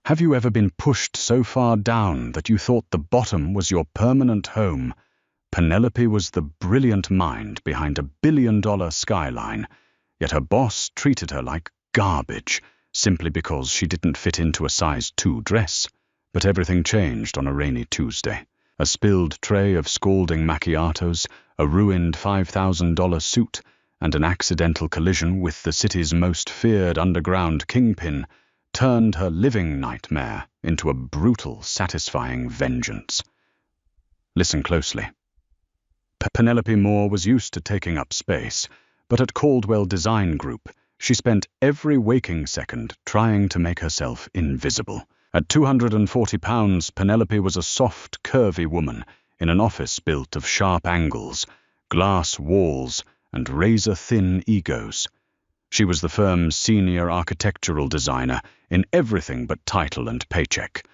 Have you ever been pushed so far down that you thought the bottom was your permanent home? Penelope was the brilliant mind behind $1 billion skyline, yet her boss treated her like garbage simply because she didn't fit into a size 2 dress. But everything changed on a rainy Tuesday. A spilled tray of scalding macchiatos, a ruined $5,000 suit, and an accidental collision with the city's most feared underground kingpin turned her living nightmare into a brutal, satisfying vengeance. Listen closely. Penelope Moore was used to taking up space, but at Caldwell Design Group, she spent every waking second trying to make herself invisible. At 240 pounds, Penelope was a soft, curvy woman in an office built of sharp angles, glass walls, and razor-thin egos. She was the firm's senior architectural designer in everything but title and paycheck,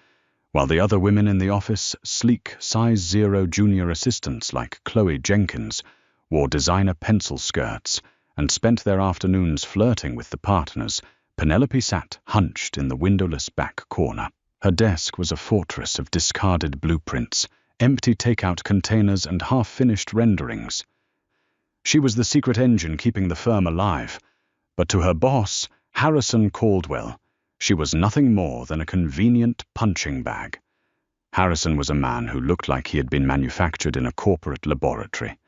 while the other women in the office, sleek, size 0 junior assistants like Chloe Jenkins, wore designer pencil skirts and spent their afternoons flirting with the partners. Penelope sat hunched in the windowless back corner. Her desk was a fortress of discarded blueprints, empty takeout containers, and half-finished renderings. She was the secret engine keeping the firm alive, but to her boss, Harrison Caldwell, she was nothing more than a convenient punching bag. Harrison was a man who looked like he had been manufactured in a corporate laboratory.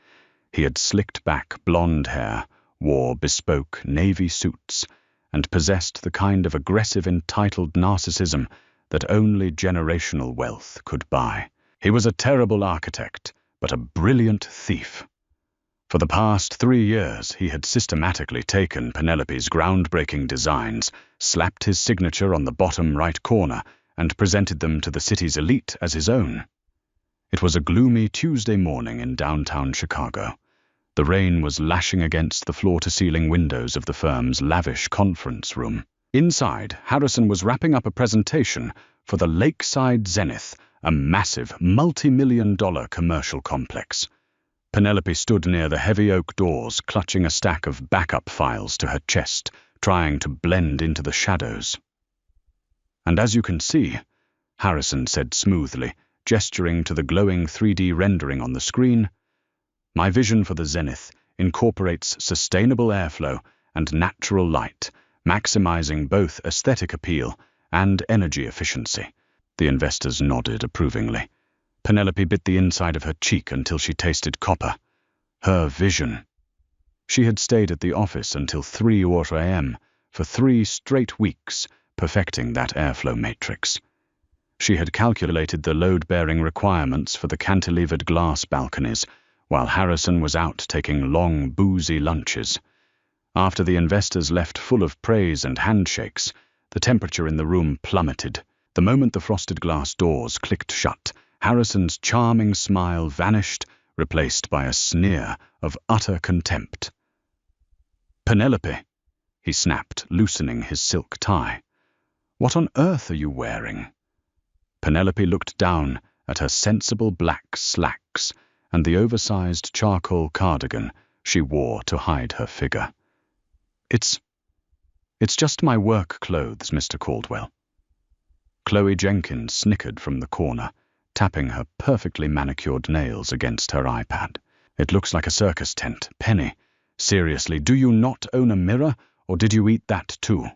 He had slicked back blonde hair, wore bespoke navy suits, and possessed the kind of aggressive, entitled narcissism that only generational wealth could buy. He was a terrible architect, but a brilliant thief. For the past 3 years, he had systematically taken Penelope's groundbreaking designs, slapped his signature on the bottom right corner, and presented them to the city's elite as his own. It was a gloomy Tuesday morning in downtown Chicago. The rain was lashing against the floor-to-ceiling windows of the firm's lavish conference room. Inside, Harrison was wrapping up a presentation for the Lakeside Zenith, a massive, multi-million-dollar commercial complex. Penelope stood near the heavy oak doors, clutching a stack of backup files to her chest, trying to blend into the shadows. "And as you can see," Harrison said smoothly, gesturing to the glowing 3D rendering on the screen, "my vision for the Zenith incorporates sustainable airflow and natural light, maximizing both aesthetic appeal and energy efficiency." The investors nodded approvingly. Penelope bit the inside of her cheek until she tasted copper. Her vision. She had stayed at the office until 3 a.m. for 3 straight weeks, perfecting that airflow matrix. She had calculated the load-bearing requirements for the cantilevered glass balconies, while Harrison was out taking long, boozy lunches. After the investors left full of praise and handshakes, the temperature in the room plummeted. The moment the frosted glass doors clicked shut, Harrison's charming smile vanished, replaced by a sneer of utter contempt. "Penelope," he snapped, loosening his silk tie. "What on earth are you wearing?" Penelope looked down at her sensible black slacks and the oversized charcoal cardigan she wore to hide her figure. It's just my work clothes, Mr. Caldwell." Chloe Jenkins snickered from the corner, tapping her perfectly manicured nails against her iPad. "It looks like a circus tent. Penny, seriously, do you not own a mirror, or did you eat that too?"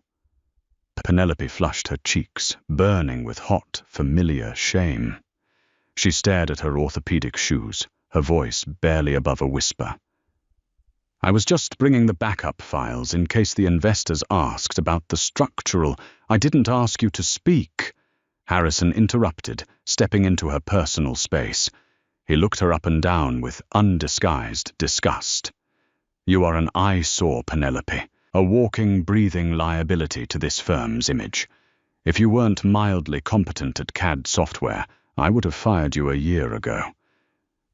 Penelope flushed her cheeks, burning with hot, familiar shame. She stared at her orthopedic shoes, her voice barely above a whisper. "I was just bringing the backup files in case the investors asked about the structural. I didn't ask you to speak," Harrison interrupted, stepping into her personal space. He looked her up and down with undisguised disgust. "You are an eyesore, Penelope, a walking, breathing liability to this firm's image. If you weren't mildly competent at CAD software, I would have fired you a year ago.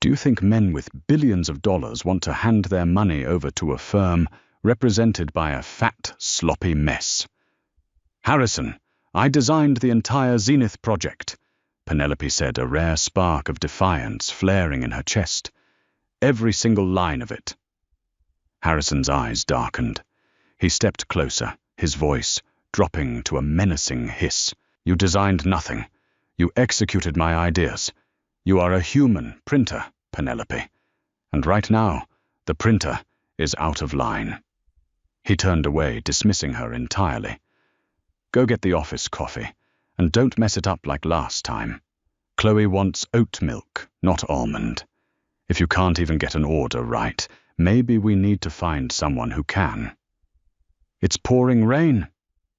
Do you think men with billions of dollars want to hand their money over to a firm represented by a fat, sloppy mess?" "Harrison, I designed the entire Zenith project," Penelope said, a rare spark of defiance flaring in her chest. "Every single line of it." Harrison's eyes darkened. He stepped closer, his voice dropping to a menacing hiss. You designed nothing. You executed my ideas. You are a human printer, Penelope. And right now, the printer is out of line." He turned away, dismissing her entirely. "Go get the office coffee, and don't mess it up like last time. Chloe wants oat milk, not almond. If you can't even get an order right, maybe we need to find someone who can." "It's pouring rain,"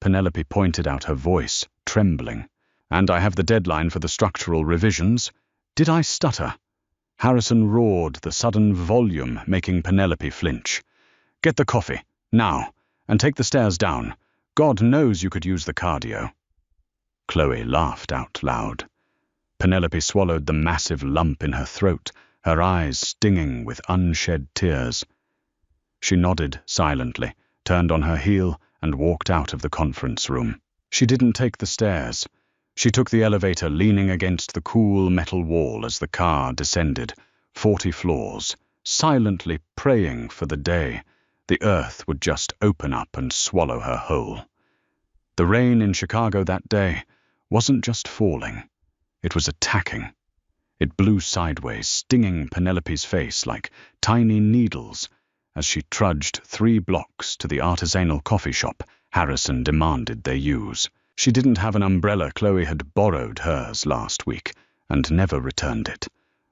Penelope pointed out, her voice trembling. "And I have the deadline for the structural revisions." Did I stutter? Harrison roared, the sudden volume making Penelope flinch. "Get the coffee, now, and take the stairs down. God knows you could use the cardio." Chloe laughed out loud. Penelope swallowed the massive lump in her throat, her eyes stinging with unshed tears. She nodded silently, turned on her heel, and walked out of the conference room. She didn't take the stairs. She took the elevator, leaning against the cool metal wall as the car descended 40 floors, silently praying for the day the earth would just open up and swallow her whole. The rain in Chicago that day wasn't just falling, it was attacking. It blew sideways, stinging Penelope's face like tiny needles as she trudged 3 blocks to the artisanal coffee shop Harrison demanded they use. She didn't have an umbrella. Chloe had borrowed hers last week and never returned it.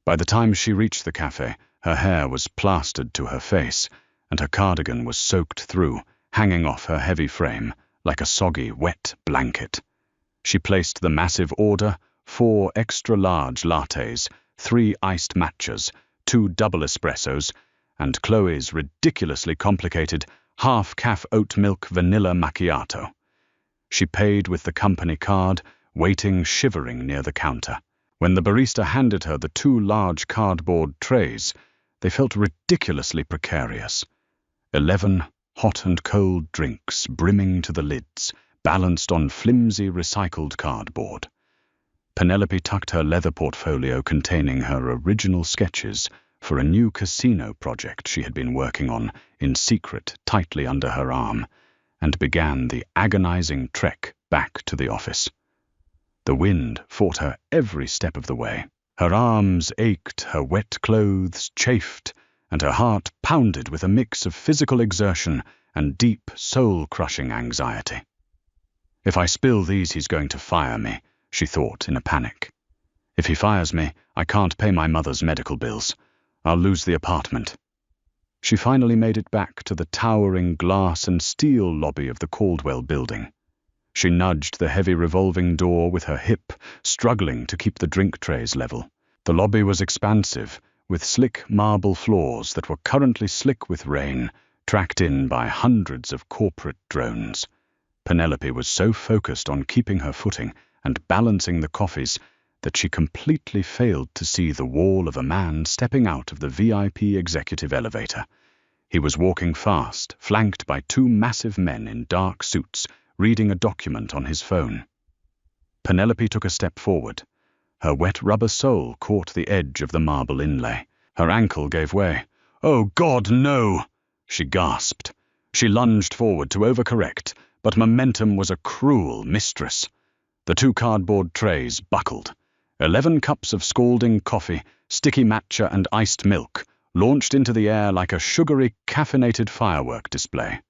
By the time she reached the cafe, her hair was plastered to her face, and her cardigan was soaked through, hanging off her heavy frame like a soggy, wet blanket. She placed the massive order: 4 extra-large lattes, 3 iced matchas, 2 double espressos, and Chloe's ridiculously complicated half-calf oat milk vanilla macchiato. She paid with the company card, waiting shivering near the counter. When the barista handed her the 2 large cardboard trays, they felt ridiculously precarious. 11 hot and cold drinks brimming to the lids, balanced on flimsy recycled cardboard. Penelope tucked her leather portfolio containing her original sketches for a new casino project she had been working on in secret tightly under her arm, and began the agonizing trek back to the office. The wind fought her every step of the way. Her arms ached, her wet clothes chafed, and her heart pounded with a mix of physical exertion and deep, soul-crushing anxiety. "If I spill these, he's going to fire me," she thought in a panic. "If he fires me, I can't pay my mother's medical bills. I'll lose the apartment." She finally made it back to the towering glass and steel lobby of the Caldwell building. She nudged the heavy revolving door with her hip, struggling to keep the drink trays level. The lobby was expansive, with slick marble floors that were currently slick with rain, tracked in by hundreds of corporate drones. Penelope was so focused on keeping her footing and balancing the coffees that she completely failed to see the wall of a man stepping out of the VIP executive elevator. He was walking fast, flanked by 2 massive men in dark suits, reading a document on his phone. Penelope took a step forward. Her wet rubber sole caught the edge of the marble inlay. Her ankle gave way. "Oh, God, no!" she gasped. She lunged forward to overcorrect, but momentum was a cruel mistress. The 2 cardboard trays buckled. 11 cups of scalding coffee, sticky matcha, and iced milk launched into the air like a sugary, caffeinated firework display.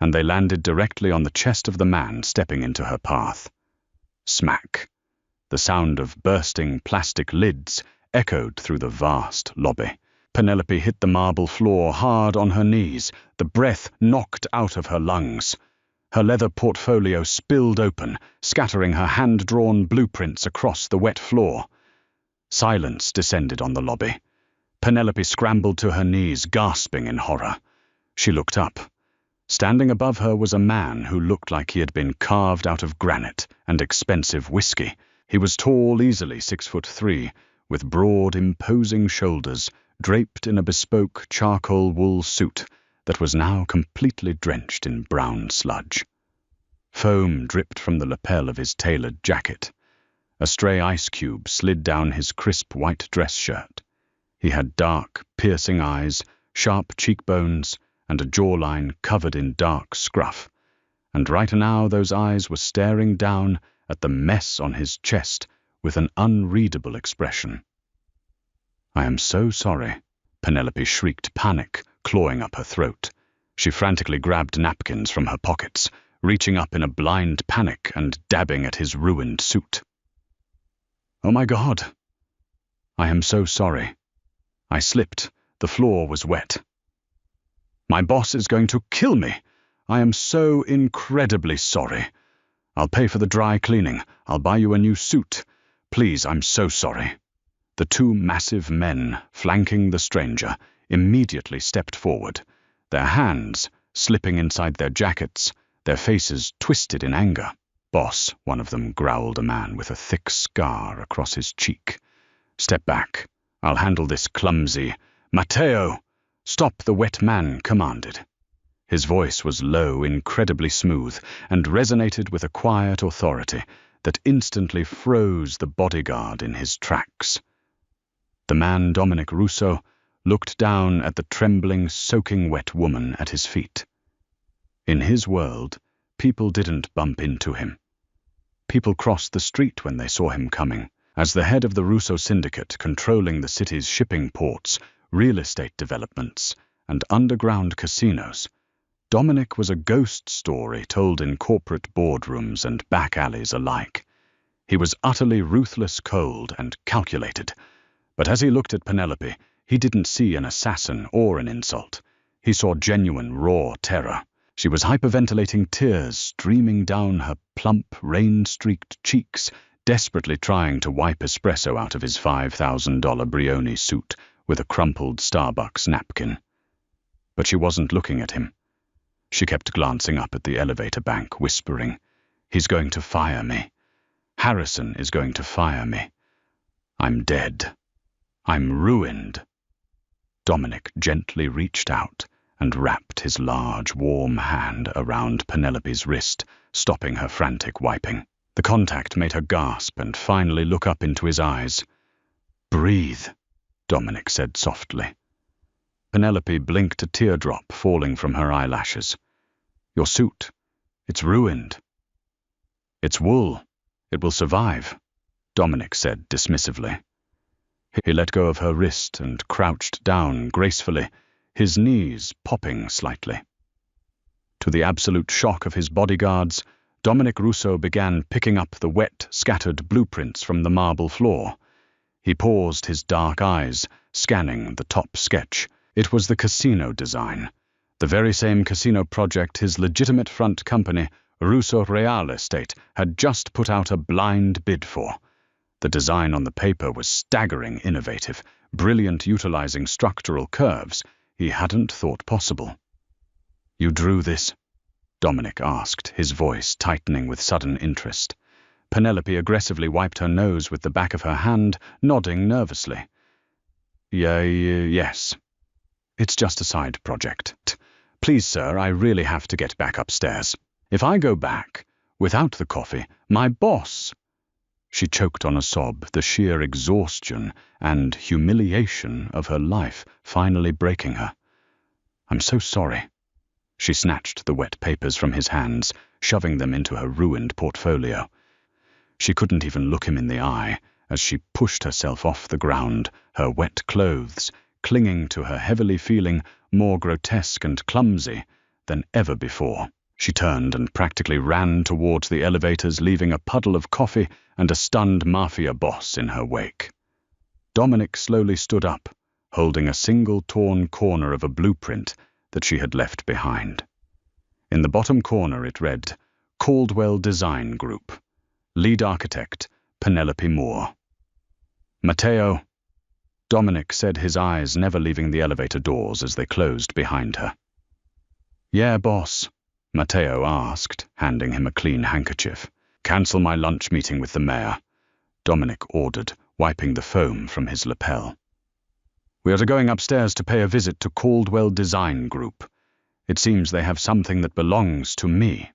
And they landed directly on the chest of the man stepping into her path. Smack. The sound of bursting plastic lids echoed through the vast lobby. Penelope hit the marble floor hard on her knees, the breath knocked out of her lungs. Her leather portfolio spilled open, scattering her hand-drawn blueprints across the wet floor. Silence descended on the lobby. Penelope scrambled to her knees, gasping in horror. She looked up. Standing above her was a man who looked like he had been carved out of granite and expensive whiskey. He was tall, easily 6'3", with broad, imposing shoulders, draped in a bespoke charcoal wool suit that was now completely drenched in brown sludge. Foam dripped from the lapel of his tailored jacket. A stray ice cube slid down his crisp white dress shirt. He had dark, piercing eyes, sharp cheekbones, and a jawline covered in dark scruff. And right now those eyes were staring down at the mess on his chest with an unreadable expression. "I am so sorry," Penelope shrieked, panic clawing up her throat. She frantically grabbed napkins from her pockets, reaching up in a blind panic and dabbing at his ruined suit. "Oh my God! I am so sorry. I slipped. The floor was wet. My boss is going to kill me. I am so incredibly sorry. I'll pay for the dry cleaning. I'll buy you a new suit. Please, I'm so sorry." The two massive men flanking the stranger immediately stepped forward, their hands slipping inside their jackets, their faces twisted in anger. "Boss," one of them growled, a man with a thick scar across his cheek. "Step back. I'll handle this clumsy—" "Matteo!" "Stop!" the wet man commanded. His voice was low, incredibly smooth, and resonated with a quiet authority that instantly froze the bodyguard in his tracks. The man, Dominic Russo, looked down at the trembling, soaking wet woman at his feet. In his world, people didn't bump into him. People crossed the street when they saw him coming. As the head of the Russo syndicate controlling the city's shipping ports, real estate developments, and underground casinos, Dominic was a ghost story told in corporate boardrooms and back alleys alike. He was utterly ruthless, cold, and calculated. But as he looked at Penelope, he didn't see an assassin or an insult. He saw genuine, raw terror. She was hyperventilating, tears streaming down her plump, rain-streaked cheeks, desperately trying to wipe espresso out of his $5,000 Brioni suit with a crumpled Starbucks napkin. But she wasn't looking at him. She kept glancing up at the elevator bank, whispering, "He's going to fire me. Harrison is going to fire me. I'm dead. I'm ruined." Dominic gently reached out and wrapped his large, warm hand around Penelope's wrist, stopping her frantic wiping. The contact made her gasp and finally look up into his eyes. "Breathe," Dominic said softly. Penelope blinked, a teardrop falling from her eyelashes. "Your suit, it's ruined." "It's wool. It will survive," Dominic said dismissively. He let go of her wrist and crouched down gracefully, his knees popping slightly. To the absolute shock of his bodyguards, Dominic Russo began picking up the wet, scattered blueprints from the marble floor. He paused, his dark eyes scanning the top sketch. It was the casino design, the very same casino project his legitimate front company, Russo Real Estate, had just put out a blind bid for. The design on the paper was staggering innovative, brilliant, utilizing structural curves he hadn't thought possible. "You drew this?" Dominic asked, his voice tightening with sudden interest. Penelope aggressively wiped her nose with the back of her hand, nodding nervously. Yes. It's just a side project. Please, sir, I really have to get back upstairs. If I go back, without the coffee, my boss—" She choked on a sob, the sheer exhaustion and humiliation of her life finally breaking her. "I'm so sorry." She snatched the wet papers from his hands, shoving them into her ruined portfolio. She couldn't even look him in the eye as she pushed herself off the ground, her wet clothes clinging to her, heavily feeling more grotesque and clumsy than ever before. She turned and practically ran towards the elevators, leaving a puddle of coffee and a stunned mafia boss in her wake. Dominic slowly stood up, holding a single torn corner of a blueprint that she had left behind. In the bottom corner it read, "Caldwell Design Group. Lead architect, Penelope Moore." "Matteo," Dominic said, his eyes never leaving the elevator doors as they closed behind her. "Yeah, boss?" Matteo asked, handing him a clean handkerchief. "Cancel my lunch meeting with the mayor," Dominic ordered, wiping the foam from his lapel. "We are going upstairs to pay a visit to Caldwell Design Group. It seems they have something that belongs to me."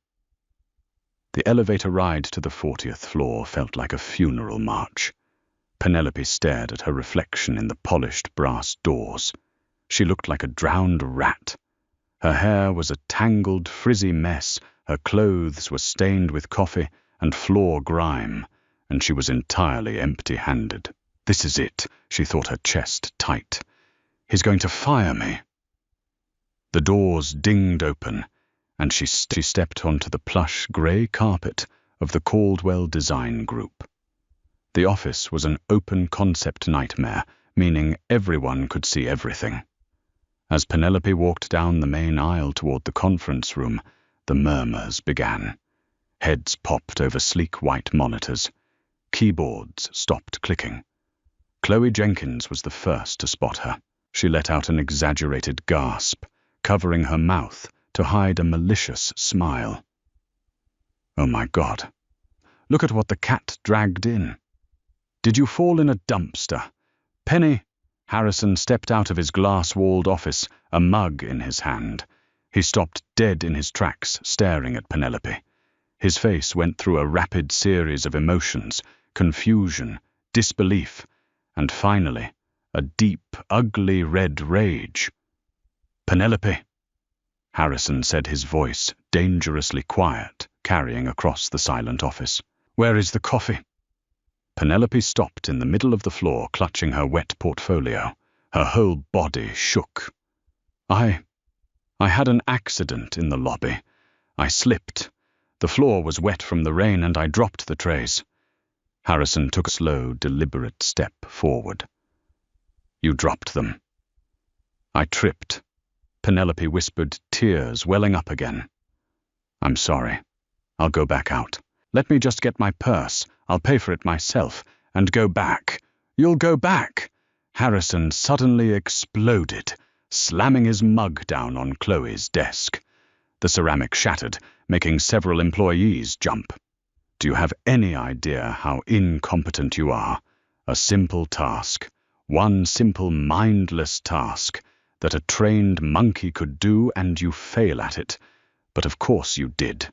The elevator ride to the 40th floor felt like a funeral march. Penelope stared at her reflection in the polished brass doors. She looked like a drowned rat. Her hair was a tangled, frizzy mess, her clothes were stained with coffee, and floor grime, and she was entirely empty-handed. This is it, she thought, her chest tight. He's going to fire me. The doors dinged open, and she stepped onto the plush grey carpet of the Caldwell Design Group. The office was an open-concept nightmare, meaning everyone could see everything. As Penelope walked down the main aisle toward the conference room, the murmurs began. Heads popped over sleek white monitors. Keyboards stopped clicking. Chloe Jenkins was the first to spot her. She let out an exaggerated gasp, covering her mouth to hide a malicious smile. Oh my God. Look at what the cat dragged in. Did you fall in a dumpster? Penny? Harrison stepped out of his glass-walled office, a mug in his hand. He stopped dead in his tracks, staring at Penelope. His face went through a rapid series of emotions, confusion, disbelief, and finally, a deep, ugly red rage. Penelope, Harrison said, his voice dangerously quiet, carrying across the silent office. Where is the coffee? Penelope stopped in the middle of the floor, clutching her wet portfolio. Her whole body shook. I had an accident in the lobby. I slipped. The floor was wet from the rain and I dropped the trays. Harrison took a slow, deliberate step forward. You dropped them. I tripped. Penelope whispered, tears welling up again. I'm sorry. I'll go back out. Let me just get my purse. I'll pay for it myself. And go back. You'll go back. Harrison suddenly exploded, slamming his mug down on Chloe's desk. The ceramic shattered, making several employees jump. Do you have any idea how incompetent you are? A simple task. One simple mindless task that a trained monkey could do, and you fail at it. But of course you did.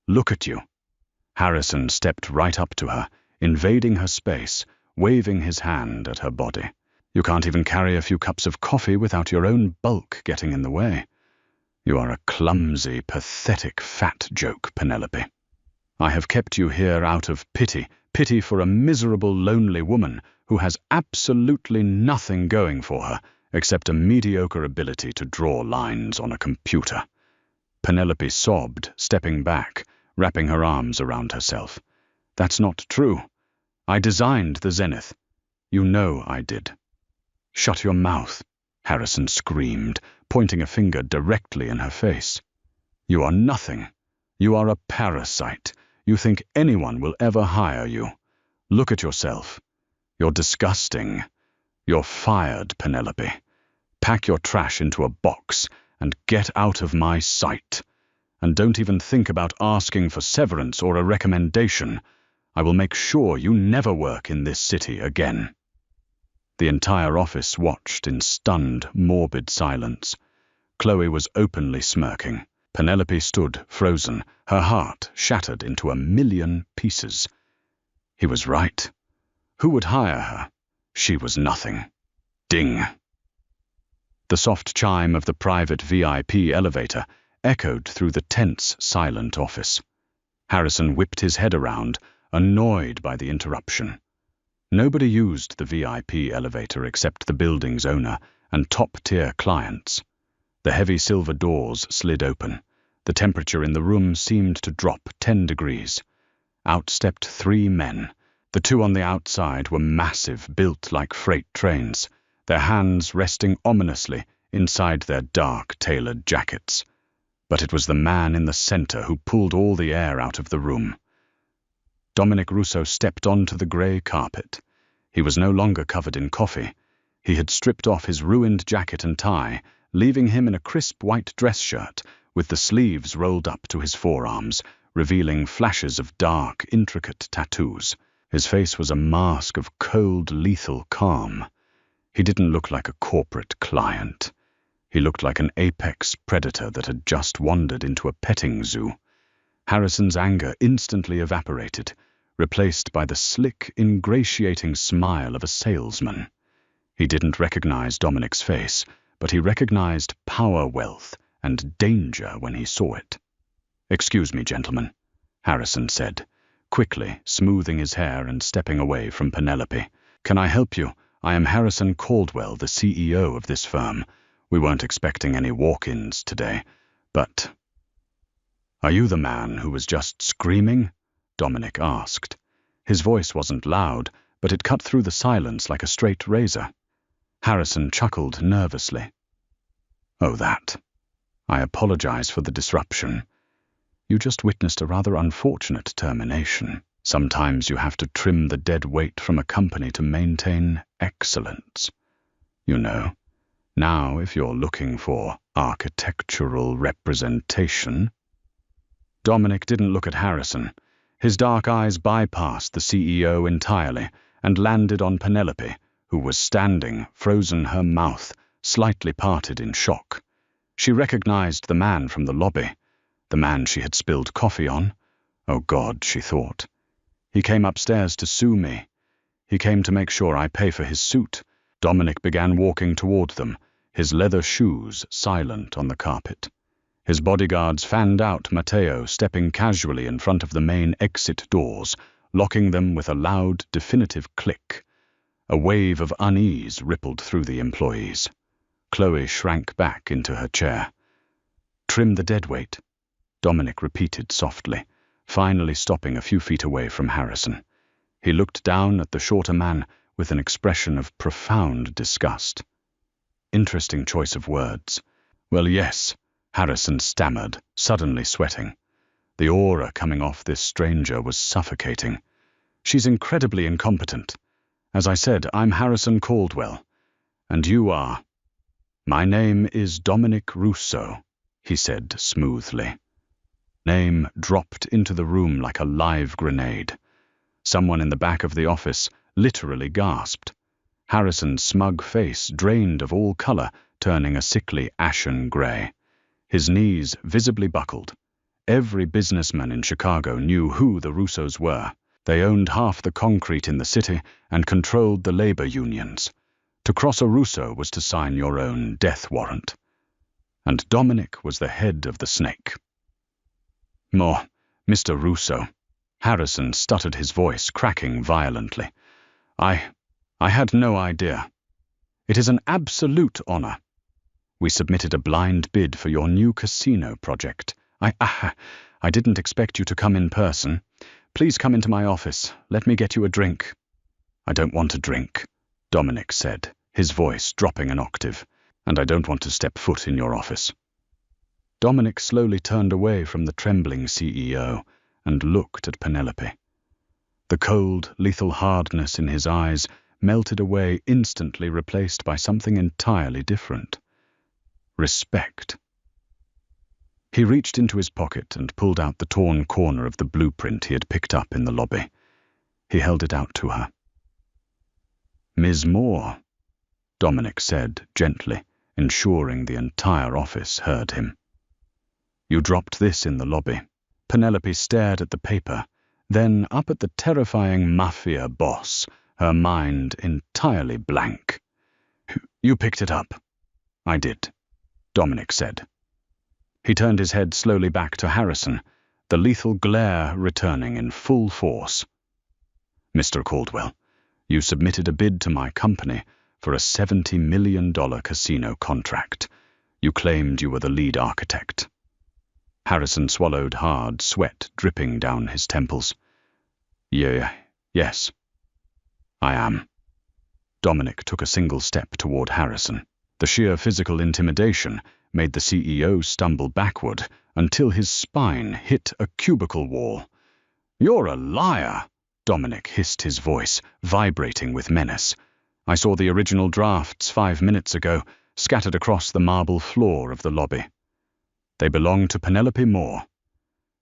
Look at you. Harrison stepped right up to her, invading her space, waving his hand at her body. You can't even carry a few cups of coffee without your own bulk getting in the way. You are a clumsy, pathetic fat joke, Penelope. I have kept you here out of pity for a miserable, lonely woman who has absolutely nothing going for her except a mediocre ability to draw lines on a computer. Penelope sobbed, stepping back, wrapping her arms around herself. That's not true. I designed the Zenith. You know I did. Shut your mouth, Harrison screamed, pointing a finger directly in her face. You are nothing. You are a parasite. You think anyone will ever hire you. Look at yourself. You're disgusting. You're fired, Penelope. Pack your trash into a box and get out of my sight. And don't even think about asking for severance or a recommendation. I will make sure you never work in this city again. The entire office watched in stunned, morbid silence. Chloe was openly smirking. Penelope stood, frozen, her heart shattered into 1,000,000 pieces. He was right. Who would hire her? She was nothing. Ding. The soft chime of the private VIP elevator echoed through the tense, silent office. Harrison whipped his head around, annoyed by the interruption. Nobody used the VIP elevator except the building's owner and top-tier clients. The heavy silver doors slid open. The temperature in the room seemed to drop 10 degrees. Out stepped 3 men. The 2 on the outside were massive, built like freight trains, their hands resting ominously inside their dark, tailored jackets. But it was the man in the center who pulled all the air out of the room. Dominic Russo stepped onto the grey carpet. He was no longer covered in coffee. He had stripped off his ruined jacket and tie, leaving him in a crisp white dress shirt with the sleeves rolled up to his forearms, revealing flashes of dark, intricate tattoos. His face was a mask of cold, lethal calm. He didn't look like a corporate client. He looked like an apex predator that had just wandered into a petting zoo. Harrison's anger instantly evaporated, replaced by the slick, ingratiating smile of a salesman. He didn't recognize Dominic's face, but he recognized power, wealth, and danger when he saw it. "Excuse me, gentlemen," Harrison said. quickly, smoothing his hair and stepping away from Penelope. "Can I help you? I am Harrison Caldwell, the CEO of this firm. We weren't expecting any walk-ins today, but—" "Are you the man who was just screaming?" Dominic asked. His voice wasn't loud, but it cut through the silence like a straight razor. Harrison chuckled nervously. "Oh, that. I apologize for the disruption. You just witnessed a rather unfortunate termination. Sometimes you have to trim the dead weight from a company to maintain excellence. You know, now if you're looking for architectural representation—" Dominic didn't look at Harrison. His dark eyes bypassed the CEO entirely and landed on Penelope, who was standing, frozen, her mouth slightly parted in shock. She recognized the man from the lobby, the man she had spilled coffee on. Oh God, she thought. He came upstairs to sue me. He came to make sure I pay for his suit. Dominic began walking toward them, his leather shoes silent on the carpet. His bodyguards fanned out Matteo, stepping casually in front of the main exit doors, locking them with a loud, definitive click. A wave of unease rippled through the employees. Chloe shrank back into her chair. "Trim the deadweight," Dominic repeated softly, finally stopping a few feet away from Harrison. He looked down at the shorter man with an expression of profound disgust. Interesting choice of words. "Well, yes," Harrison stammered, suddenly sweating. The aura coming off this stranger was suffocating. "She's incredibly incompetent. As I said, I'm Harrison Caldwell. And you are—" "My name is Dominic Russo," he said smoothly. Name dropped into the room like a live grenade. Someone in the back of the office literally gasped. Harrison's smug face drained of all color, turning a sickly ashen gray. His knees visibly buckled. Every businessman in Chicago knew who the Russos were. They owned half the concrete in the city and controlled the labor unions. To cross a Russo was to sign your own death warrant. And Dominic was the head of the snake. "More, Mr. Russo." Harrison stuttered, his voice cracking violently. I had no idea. It is an absolute honor. We submitted a blind bid for your new casino project. I didn't expect you to come in person. Please come into my office. Let me get you a drink." "I don't want a drink," Dominic said, his voice dropping an octave, "and I don't want to step foot in your office." Dominic slowly turned away from the trembling CEO and looked at Penelope. The cold, lethal hardness in his eyes melted away, instantly replaced by something entirely different. Respect. He reached into his pocket and pulled out the torn corner of the blueprint he had picked up in the lobby. He held it out to her. "Ms. Moore," Dominic said gently, ensuring the entire office heard him. "You dropped this in the lobby." Penelope stared at the paper, then up at the terrifying Mafia boss, her mind entirely blank. "You picked it up." "I did," Dominic said. He turned his head slowly back to Harrison, the lethal glare returning in full force. "Mr. Caldwell, you submitted a bid to my company for a $70 million casino contract. You claimed you were the lead architect." Harrison swallowed hard, sweat dripping down his temples. Yes, I am." Dominic took a single step toward Harrison. The sheer physical intimidation made the CEO stumble backward until his spine hit a cubicle wall. "You're a liar," Dominic hissed, his voice vibrating with menace. "I saw the original drafts 5 minutes ago, scattered across the marble floor of the lobby. They belong to Penelope Moore.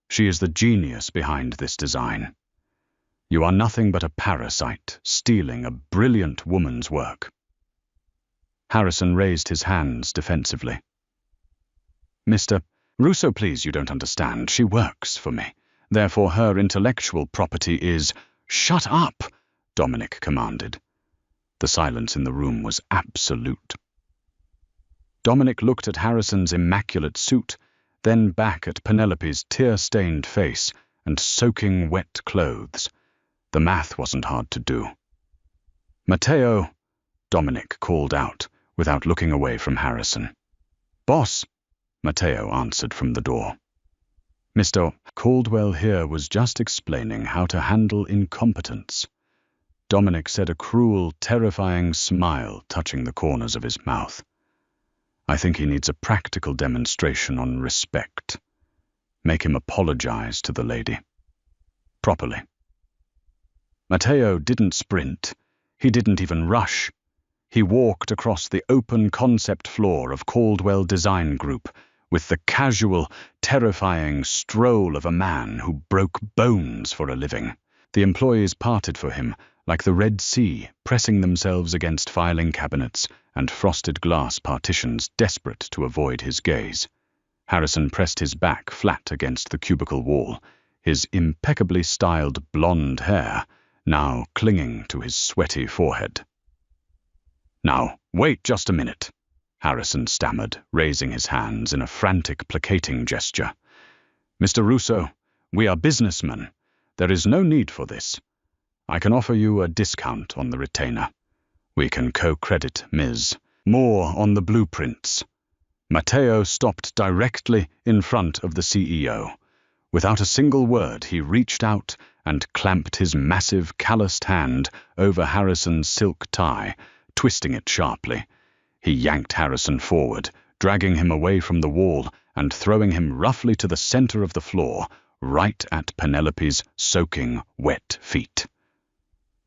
She is the genius behind this design. You are nothing but a parasite, stealing a brilliant woman's work." Harrison raised his hands defensively. "Mr. Russo, please, you don't understand. She works for me. Therefore, her intellectual property is—" "Shut up!" Dominic commanded. The silence in the room was absolute. Dominic looked at Harrison's immaculate suit, then back at Penelope's tear-stained face, and soaking wet clothes. The math wasn't hard to do. "Matteo," Dominic called out, without looking away from Harrison. "Boss," Matteo answered from the door. Mr. Caldwell here was just explaining how to handle incompetence. Dominic said, a cruel, terrifying smile touching the corners of his mouth. "I think he needs a practical demonstration on respect. Make him apologize to the lady. Properly." Matteo didn't sprint. He didn't even rush. He walked across the open concept floor of Caldwell Design Group with the casual, terrifying stroll of a man who broke bones for a living. The employees parted for him, like the Red Sea, pressing themselves against filing cabinets and frosted glass partitions, desperate to avoid his gaze. Harrison pressed his back flat against the cubicle wall, his impeccably styled blonde hair now clinging to his sweaty forehead. "Now, wait just a minute," Harrison stammered, raising his hands in a frantic, placating gesture. "Mr. Russo, we are businessmen. There is no need for this. I can offer you a discount on the retainer. We can co-credit Ms. More on the blueprints." Matteo stopped directly in front of the CEO. Without a single word, he reached out and clamped his massive, calloused hand over Harrison's silk tie, twisting it sharply. He yanked Harrison forward, dragging him away from the wall and throwing him roughly to the center of the floor, right at Penelope's soaking, wet feet.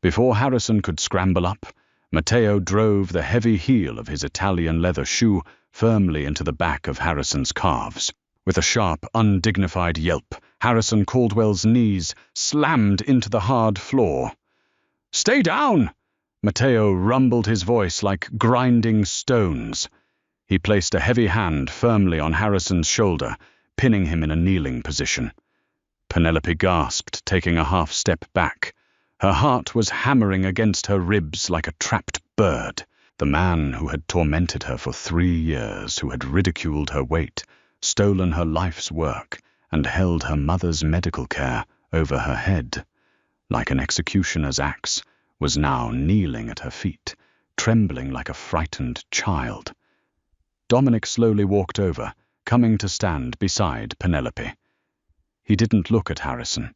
Before Harrison could scramble up, Matteo drove the heavy heel of his Italian leather shoe firmly into the back of Harrison's calves. With a sharp, undignified yelp, Harrison Caldwell's knees slammed into the hard floor. "Stay down!" Matteo rumbled his voice like grinding stones. He placed a heavy hand firmly on Harrison's shoulder, pinning him in a kneeling position. Penelope gasped, taking a half step back. Her heart was hammering against her ribs like a trapped bird. The man who had tormented her for 3 years, who had ridiculed her weight, stolen her life's work, and held her mother's medical care over her head, like an executioner's axe, was now kneeling at her feet, trembling like a frightened child. Dominic slowly walked over, coming to stand beside Penelope. He didn't look at Harrison.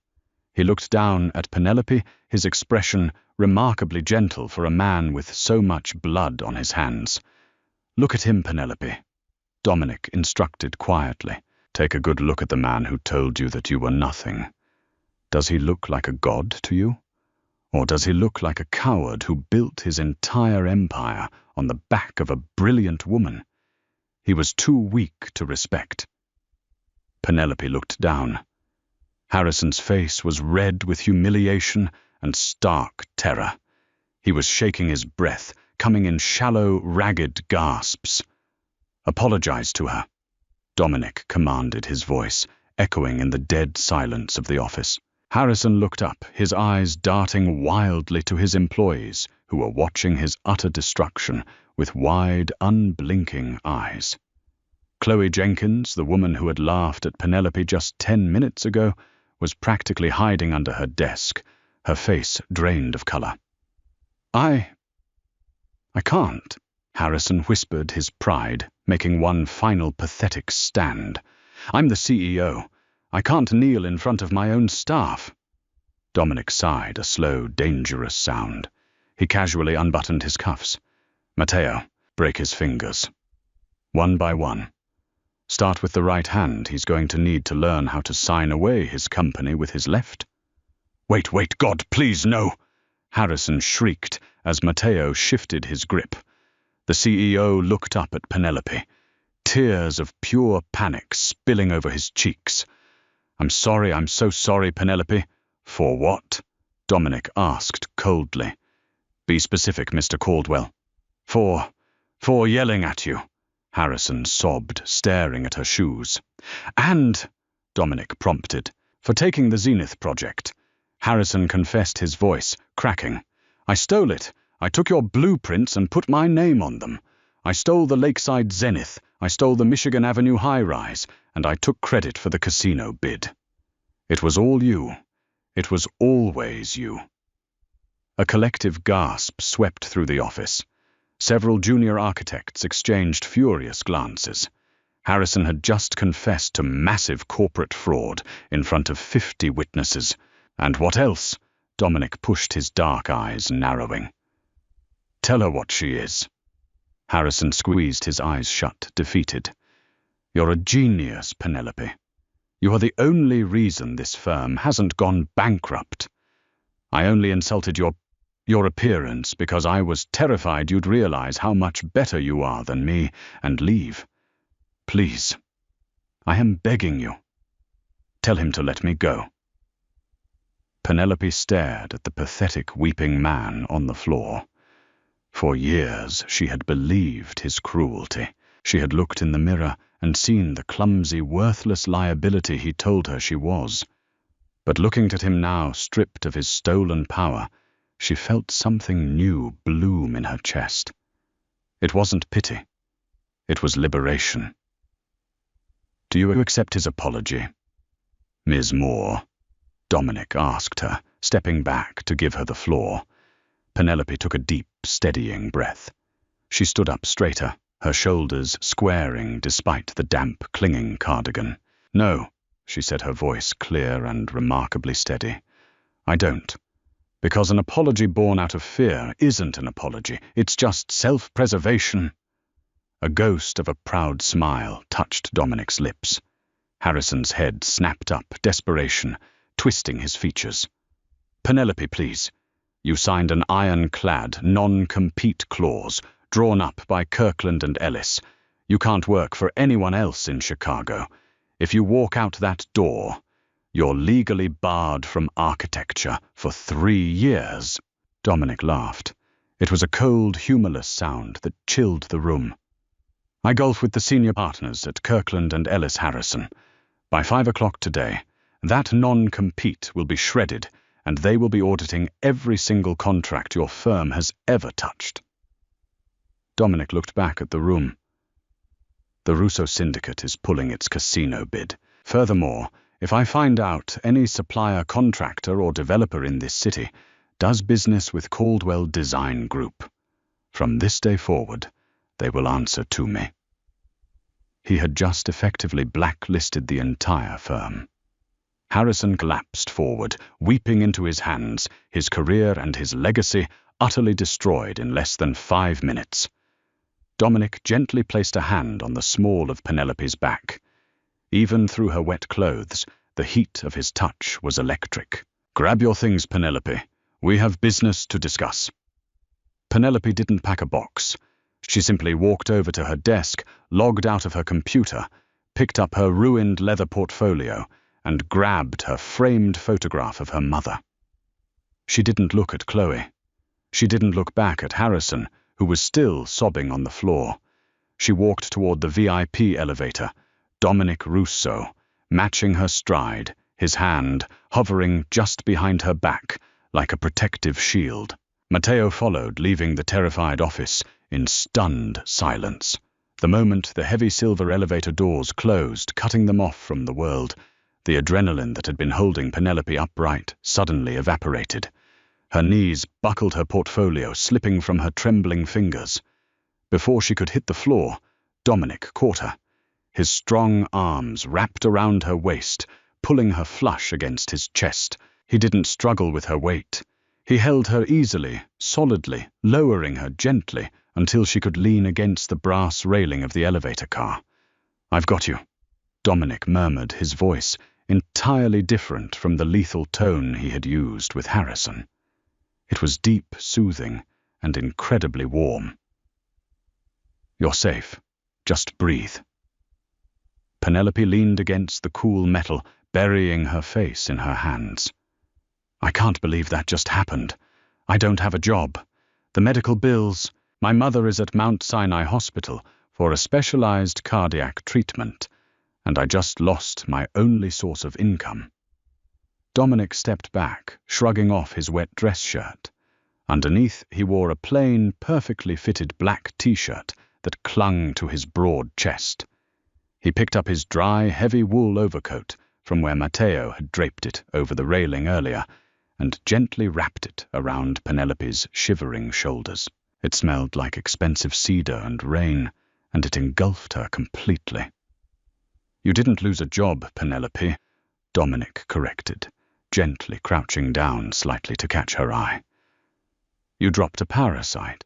He looked down at Penelope, his expression remarkably gentle for a man with so much blood on his hands. "Look at him, Penelope," Dominic instructed quietly. "Take a good look at the man who told you that you were nothing. Does he look like a god to you? Or does he look like a coward who built his entire empire on the back of a brilliant woman? He was too weak to respect." Penelope looked down. Harrison's face was red with humiliation and stark terror. He was shaking his breath, coming in shallow, ragged gasps. "Apologize to her," Dominic commanded, his voice echoing in the dead silence of the office. Harrison looked up, his eyes darting wildly to his employees, who were watching his utter destruction with wide, unblinking eyes. Chloe Jenkins, the woman who had laughed at Penelope just 10 minutes ago, was practically hiding under her desk, her face drained of color. I can't," Harrison whispered, his pride making one final pathetic stand. "I'm the CEO. I can't kneel in front of my own staff." Dominic sighed, a slow, dangerous sound. He casually unbuttoned his cuffs. "Matteo, break his fingers. One by one. Start with the right hand. He's going to need to learn how to sign away his company with his left." Wait, God, please, no!" Harrison shrieked as Matteo shifted his grip. The CEO looked up at Penelope, tears of pure panic spilling over his cheeks. I'm so sorry, Penelope." "For what?" Dominic asked coldly. "Be specific, Mr. Caldwell." For yelling at you," Harrison sobbed, staring at her shoes. "And," Dominic prompted, "for taking the Zenith project." Harrison confessed, his voice cracking. "I stole it. I took your blueprints and put my name on them. I stole the Lakeside Zenith. I stole the Michigan Avenue high-rise, and I took credit for the casino bid." It was all you. It was always you. A collective gasp swept through the office. Several junior architects exchanged furious glances. Harrison had just confessed to massive corporate fraud in front of 50 witnesses. And what else? Dominic pushed his dark eyes narrowing. Tell her what she is. Harrison squeezed his eyes shut, defeated. You're a genius, Penelope. You are the only reason this firm hasn't gone bankrupt. I only insulted your appearance because I was terrified you'd realize how much better you are than me and leave. Please, I am begging you. Tell him to let me go. Penelope stared at the pathetic weeping man on the floor. For years she had believed his cruelty. She had looked in the mirror and seen the clumsy, worthless liability he told her she was. But looking at him now, stripped of his stolen power, she felt something new bloom in her chest. It wasn't pity. It was liberation. Do you accept his apology, Ms. Moore? Dominic asked her, stepping back to give her the floor. Penelope took a deep, steadying breath. She stood up straighter, her shoulders squaring despite the damp, clinging cardigan. No, she said, her voice clear and remarkably steady. I don't. Because an apology born out of fear isn't an apology. It's just self-preservation. A ghost of a proud smile touched Dominic's lips. Harrison's head snapped up, desperation twisting his features. Penelope, please. You signed an ironclad, non-compete clause drawn up by Kirkland and Ellis. You can't work for anyone else in Chicago. If you walk out that door, you're legally barred from architecture for 3 years. Dominic laughed. It was a cold, humorless sound that chilled the room. I golf with the senior partners at Kirkland and Ellis Harrison. By 5 o'clock today, that non-compete will be shredded, and they will be auditing every single contract your firm has ever touched. Dominic looked back at the room. The Russo Syndicate is pulling its casino bid. Furthermore, if I find out any supplier, contractor, or developer in this city does business with Caldwell Design Group, from this day forward, they will answer to me. He had just effectively blacklisted the entire firm. Harrison collapsed forward, weeping into his hands, his career and his legacy utterly destroyed in less than 5 minutes. Dominic gently placed a hand on the small of Penelope's back. Even through her wet clothes, the heat of his touch was electric. Grab your things, Penelope. We have business to discuss. Penelope didn't pack a box. She simply walked over to her desk, logged out of her computer, picked up her ruined leather portfolio, and grabbed her framed photograph of her mother. She didn't look at Chloe. She didn't look back at Harrison, who was still sobbing on the floor. She walked toward the VIP elevator, Dominic Russo, matching her stride, his hand hovering just behind her back like a protective shield. Matteo followed, leaving the terrified office in stunned silence. The moment the heavy silver elevator doors closed, cutting them off from the world, the adrenaline that had been holding Penelope upright suddenly evaporated. Her knees buckled her portfolio, slipping from her trembling fingers. Before she could hit the floor, Dominic caught her. His strong arms wrapped around her waist, pulling her flush against his chest. He didn't struggle with her weight. He held her easily, solidly, lowering her gently until she could lean against the brass railing of the elevator car. I've got you, Dominic murmured, his voice entirely different from the lethal tone he had used with Harrison. It was deep, soothing, and incredibly warm. You're safe. Just breathe. Penelope leaned against the cool metal, burying her face in her hands. I can't believe that just happened. I don't have a job. The medical bills. My mother is at Mount Sinai Hospital for a specialized cardiac treatment, and I just lost my only source of income. Dominic stepped back, shrugging off his wet dress shirt. Underneath, he wore a plain, perfectly fitted black t-shirt that clung to his broad chest. He picked up his dry, heavy wool overcoat from where Matteo had draped it over the railing earlier and gently wrapped it around Penelope's shivering shoulders. It smelled like expensive cedar and rain, and it engulfed her completely. "You didn't lose a job, Penelope," Dominic corrected, gently crouching down slightly to catch her eye. "You dropped a parasite.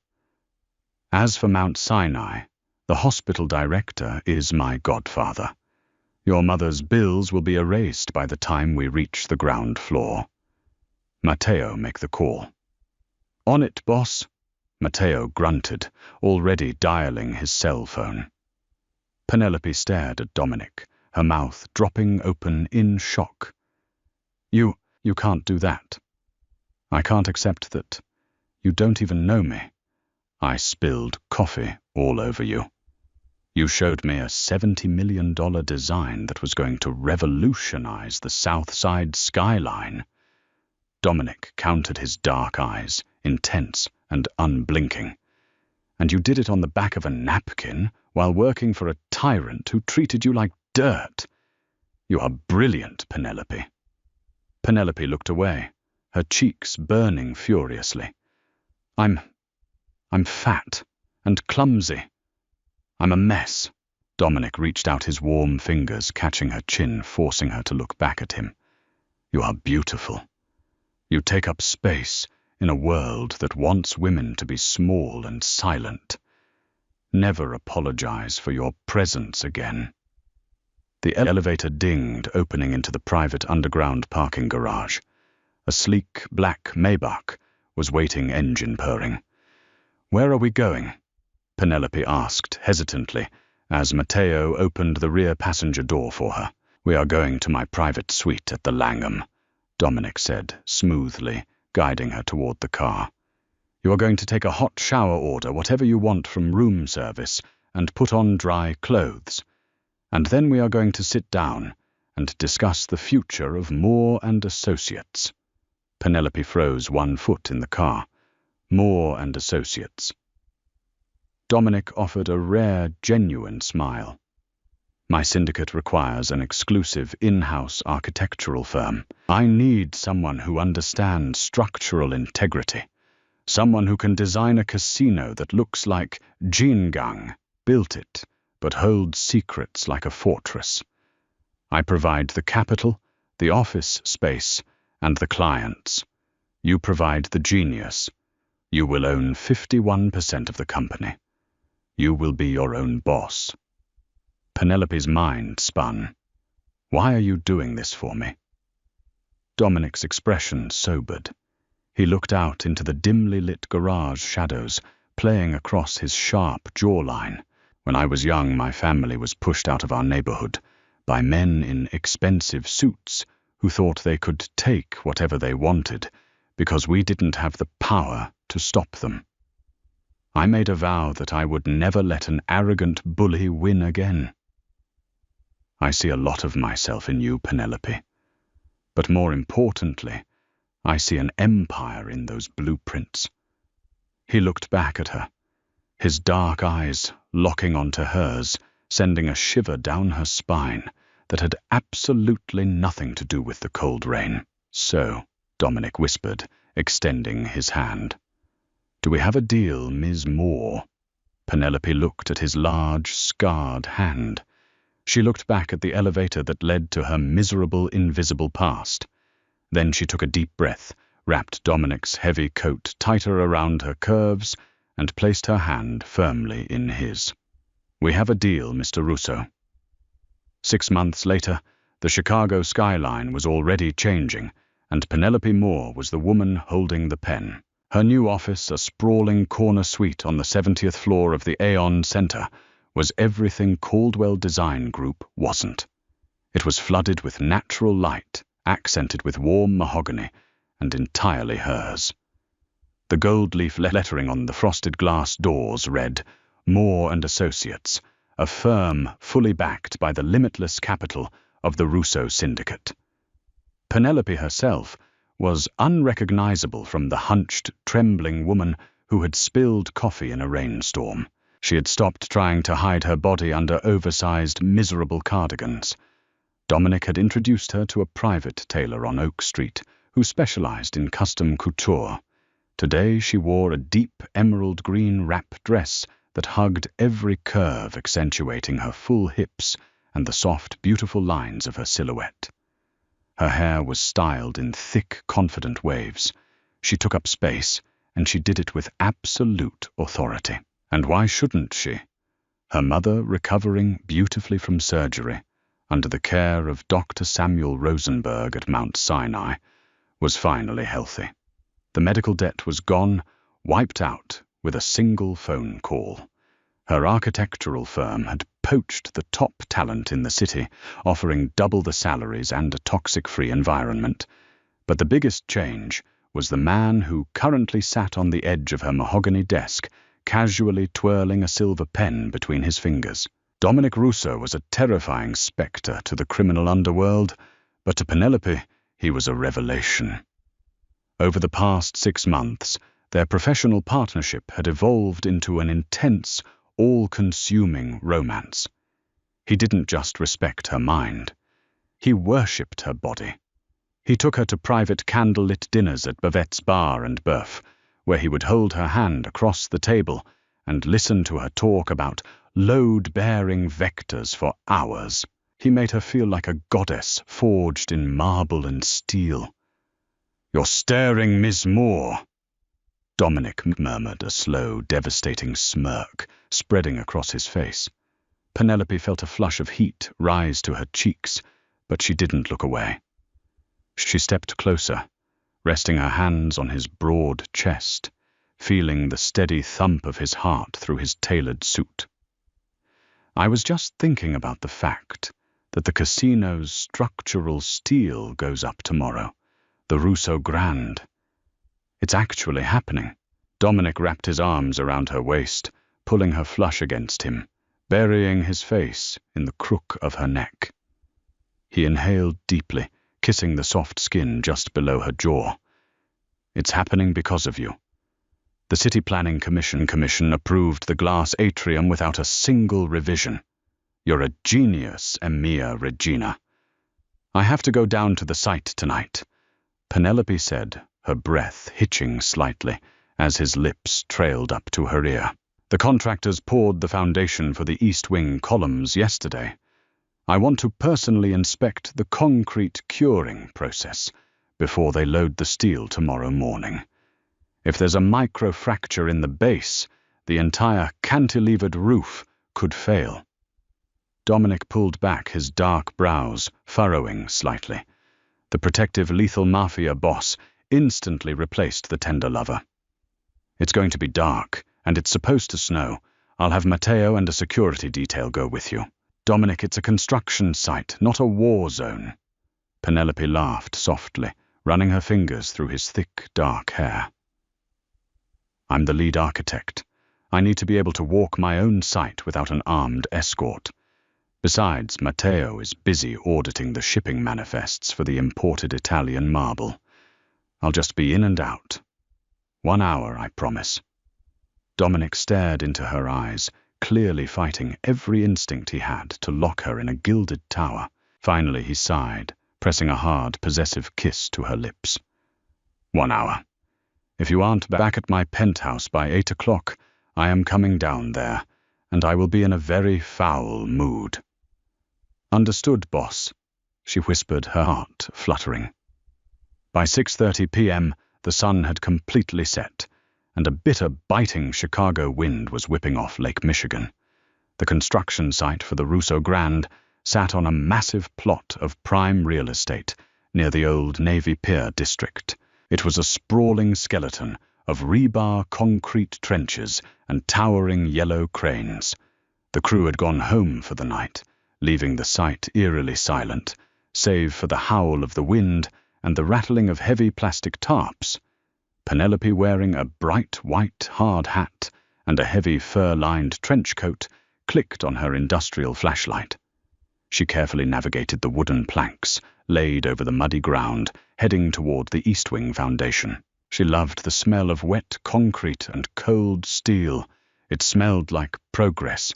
As for Mount Sinai, the hospital director is my godfather. Your mother's bills will be erased by the time we reach the ground floor. Matteo, make the call." "On it, boss," Matteo grunted, already dialing his cell phone. Penelope stared at Dominic, her mouth dropping open in shock. You can't do that. I can't accept that. You don't even know me. I spilled coffee all over you. You showed me a $70 million design that was going to revolutionize the South Side skyline." Dominic countered his dark eyes, intense and unblinking. "And you did it on the back of a napkin while working for a tyrant who treated you like dirt. You are brilliant, Penelope." Penelope looked away, her cheeks burning furiously. I'm fat and clumsy. I'm a mess." Dominic reached out his warm fingers, catching her chin, forcing her to look back at him. "You are beautiful. You take up space in a world that wants women to be small and silent. Never apologize for your presence again." The elevator dinged, opening into the private underground parking garage. A sleek black Maybach was waiting, engine purring. "Where are we going?" Penelope asked hesitantly as Matteo opened the rear passenger door for her. "We are going to my private suite at the Langham," Dominic said smoothly, guiding her toward the car. "You are going to take a hot shower order, whatever you want from room service, and put on dry clothes. And then we are going to sit down and discuss the future of Moore and Associates." Penelope froze one foot in the car. Moore and Associates. Dominic offered a rare, genuine smile. "My syndicate requires an exclusive in-house architectural firm. I need someone who understands structural integrity. Someone who can design a casino that looks like Jingang built it, but holds secrets like a fortress. I provide the capital, the office space, and the clients. You provide the genius. You will own 51% of the company. You will be your own boss." Penelope's mind spun. "Why are you doing this for me?" Dominic's expression sobered. He looked out into the dimly lit garage shadows, playing across his sharp jawline. "When I was young, my family was pushed out of our neighborhood by men in expensive suits who thought they could take whatever they wanted because we didn't have the power to stop them. I made a vow that I would never let an arrogant bully win again. I see a lot of myself in you, Penelope. But more importantly, I see an empire in those blueprints." He looked back at her, his dark eyes locking onto hers, sending a shiver down her spine that had absolutely nothing to do with the cold rain. "So," Dominic whispered, extending his hand. "Do we have a deal, Ms. Moore?" Penelope looked at his large, scarred hand. She looked back at the elevator that led to her miserable, invisible past. Then she took a deep breath, wrapped Dominic's heavy coat tighter around her curves, and placed her hand firmly in his. "We have a deal, Mr. Russo." 6 months later, the Chicago skyline was already changing, and Penelope Moore was the woman holding the pen. Her new office, a sprawling corner suite on the 70th floor of the Aon Center, was everything Caldwell Design Group wasn't. It was flooded with natural light, accented with warm mahogany, and entirely hers. The gold leaf lettering on the frosted glass doors read, "Moore and Associates, a firm fully backed by the limitless capital of the Russo Syndicate." Penelope herself was unrecognizable from the hunched, trembling woman who had spilled coffee in a rainstorm. She had stopped trying to hide her body under oversized, miserable cardigans. Dominic had introduced her to a private tailor on Oak Street who specialized in custom couture. Today she wore a deep emerald green wrap dress that hugged every curve, accentuating her full hips and the soft, beautiful lines of her silhouette. Her hair was styled in thick, confident waves. She took up space, and she did it with absolute authority. And why shouldn't she? Her mother, recovering beautifully from surgery, under the care of Dr. Samuel Rosenberg at Mount Sinai, was finally healthy. The medical debt was gone, wiped out with a single phone call. Her architectural firm had poached the top talent in the city, offering double the salaries and a toxic-free environment. But the biggest change was the man who currently sat on the edge of her mahogany desk, casually twirling a silver pen between his fingers. Dominic Russo was a terrifying spectre to the criminal underworld, but to Penelope, he was a revelation. Over the past 6 months, their professional partnership had evolved into an intense, all-consuming romance. He didn't just respect her mind. He worshipped her body. He took her to private candlelit dinners at Bavette's Bar and Boeuf, where he would hold her hand across the table and listen to her talk about load-bearing vectors for hours. He made her feel like a goddess forged in marble and steel. "You're staring, Miss Moore," Dominic murmured, a slow, devastating smirk spreading across his face. Penelope felt a flush of heat rise to her cheeks, but she didn't look away. She stepped closer, resting her hands on his broad chest, feeling the steady thump of his heart through his tailored suit. "I was just thinking about the fact that the casino's structural steel goes up tomorrow, the Russo Grand. It's actually happening." Dominic wrapped his arms around her waist, pulling her flush against him, burying his face in the crook of her neck. He inhaled deeply, kissing the soft skin just below her jaw. "It's happening because of you. The City Planning Commission approved the glass atrium without a single revision. You're a genius, Emia Regina. I have to go down to the site tonight," Penelope said, her breath hitching slightly as his lips trailed up to her ear. "The contractors poured the foundation for the East Wing columns yesterday. I want to personally inspect the concrete curing process before they load the steel tomorrow morning. If there's a microfracture in the base, the entire cantilevered roof could fail." Dominic pulled back his dark brows, furrowing slightly. The protective lethal mafia boss instantly replaced the tender lover. "It's going to be dark, and it's supposed to snow. I'll have Matteo and a security detail go with you." "Dominic, it's a construction site, not a war zone." Penelope laughed softly, running her fingers through his thick, dark hair. "I'm the lead architect. I need to be able to walk my own site without an armed escort. Besides, Matteo is busy auditing the shipping manifests for the imported Italian marble. I'll just be in and out. 1 hour, I promise." Dominic stared into her eyes, clearly fighting every instinct he had to lock her in a gilded tower. Finally he sighed, pressing a hard, possessive kiss to her lips. 1 hour. If you aren't back at my penthouse by 8 o'clock, I am coming down there, and I will be in a very foul mood." "Understood, boss," she whispered, her heart fluttering. By 6:30 p.m., the sun had completely set, and a bitter, biting Chicago wind was whipping off Lake Michigan. The construction site for the Russo Grand sat on a massive plot of prime real estate near the old Navy Pier district. It was a sprawling skeleton of rebar concrete trenches and towering yellow cranes. The crew had gone home for the night, leaving the site eerily silent, save for the howl of the wind and the rattling of heavy plastic tarps. Penelope, wearing a bright white hard hat and a heavy fur-lined trench coat, clicked on her industrial flashlight. She carefully navigated the wooden planks laid over the muddy ground, heading toward the East Wing foundation. She loved the smell of wet concrete and cold steel. It smelled like progress,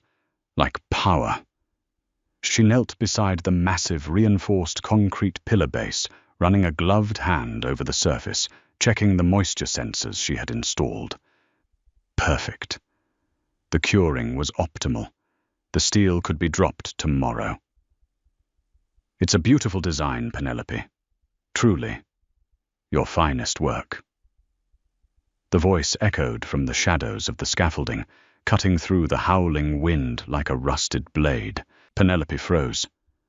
like power. She knelt beside the massive reinforced concrete pillar base, running a gloved hand over the surface, checking the moisture sensors she had installed. Perfect. The curing was optimal. The steel could be dropped tomorrow. It's a beautiful design, Penelope. Truly, your finest work. The voice echoed from the shadows of the scaffolding, cutting through the howling wind like a rusted blade. Penelope froze.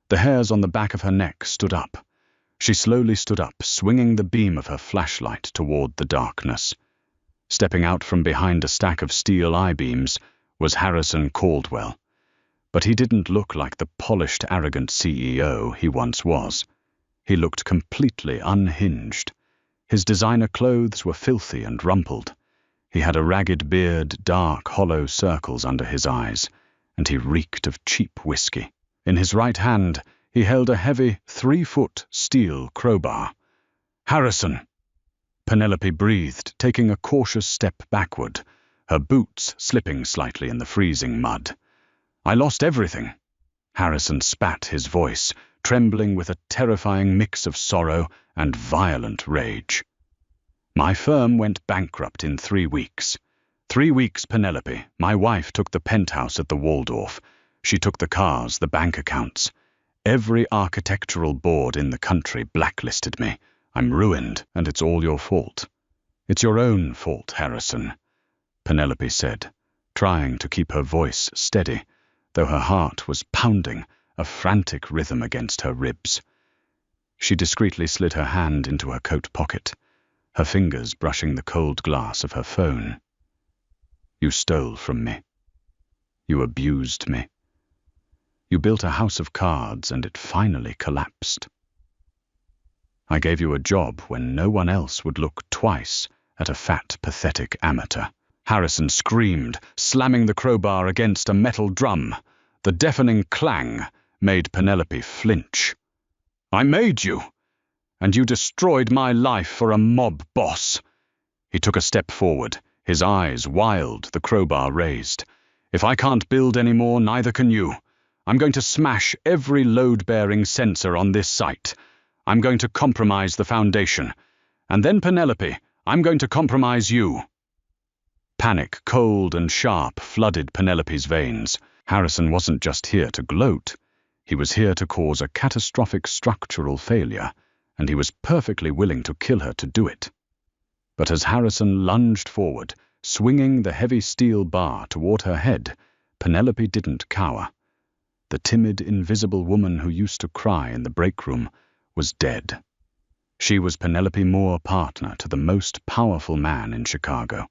The hairs on the back of her neck stood up. She slowly stood up, swinging the beam of her flashlight toward the darkness. Stepping out from behind a stack of steel I-beams was Harrison Caldwell. But he didn't look like the polished, arrogant CEO he once was. He looked completely unhinged. His designer clothes were filthy and rumpled. He had a ragged beard, dark, hollow circles under his eyes, and he reeked of cheap whiskey. In his right hand, he held a heavy 3-foot steel crowbar. "Harrison!" Penelope breathed, taking a cautious step backward, her boots slipping slightly in the freezing mud. "I lost everything." Harrison spat, his voice trembling with a terrifying mix of sorrow and violent rage. "My firm went bankrupt in 3 weeks. 3 weeks, Penelope. My wife took the penthouse at the Waldorf. She took the cars, the bank accounts. Every architectural board in the country blacklisted me. I'm ruined, and it's all your fault." "It's your own fault, Harrison," Penelope said, trying to keep her voice steady, though her heart was pounding, a frantic rhythm against her ribs. She discreetly slid her hand into her coat pocket, her fingers brushing the cold glass of her phone. "You stole from me. You abused me. You built a house of cards and it finally collapsed. I gave you a job when no one else would look twice at a fat, pathetic amateur." Harrison screamed, slamming the crowbar against a metal drum. The deafening clang made Penelope flinch. "I made you, and you destroyed my life for a mob boss." He took a step forward, his eyes wild, the crowbar raised. "If I can't build anymore, neither can you. I'm going to smash every load-bearing sensor on this site. I'm going to compromise the foundation. And then, Penelope, I'm going to compromise you." Panic, cold and sharp, flooded Penelope's veins. Harrison wasn't just here to gloat. He was here to cause a catastrophic structural failure, and he was perfectly willing to kill her to do it. But as Harrison lunged forward, swinging the heavy steel bar toward her head, Penelope didn't cower. The timid, invisible woman who used to cry in the break room was dead. She was Penelope Moore, partner to the most powerful man in Chicago,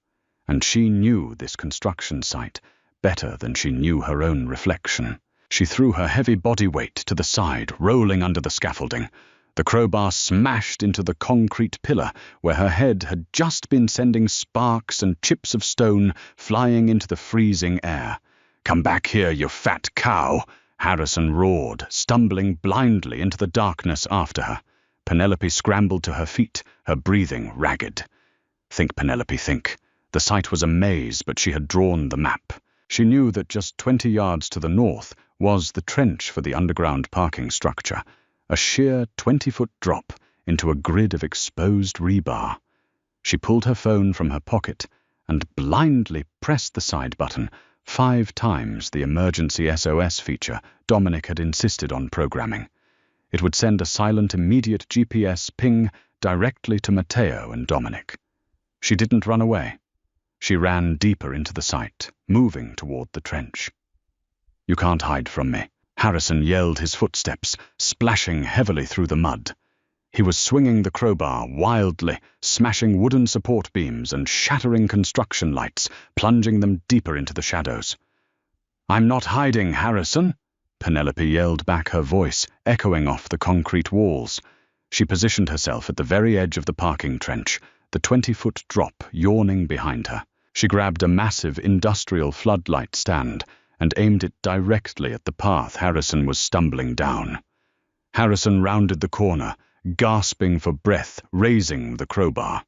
and she knew this construction site better than she knew her own reflection. She threw her heavy body weight to the side, rolling under the scaffolding. The crowbar smashed into the concrete pillar where her head had just been sending sparks and chips of stone flying into the freezing air. "Come back here, you fat cow!" Harrison roared, stumbling blindly into the darkness after her. Penelope scrambled to her feet, her breathing ragged. Think, Penelope, think. The site was a maze, but she had drawn the map. She knew that just 20 yards to the north was the trench for the underground parking structure, a sheer 20-foot drop into a grid of exposed rebar. She pulled her phone from her pocket and blindly pressed the side button, 5 times the emergency SOS feature Dominic had insisted on programming. It would send a silent, immediate GPS ping directly to Matteo and Dominic. She didn't run away. She ran deeper into the site, moving toward the trench. "You can't hide from me," Harrison yelled, his footsteps splashing heavily through the mud. He was swinging the crowbar wildly, smashing wooden support beams and shattering construction lights, plunging them deeper into the shadows. "I'm not hiding, Harrison," Penelope yelled back, her voice echoing off the concrete walls. She positioned herself at the very edge of the parking trench, the 20-foot drop yawning behind her. She grabbed a massive industrial floodlight stand and aimed it directly at the path Harrison was stumbling down. Harrison rounded the corner, gasping for breath, raising the crowbar.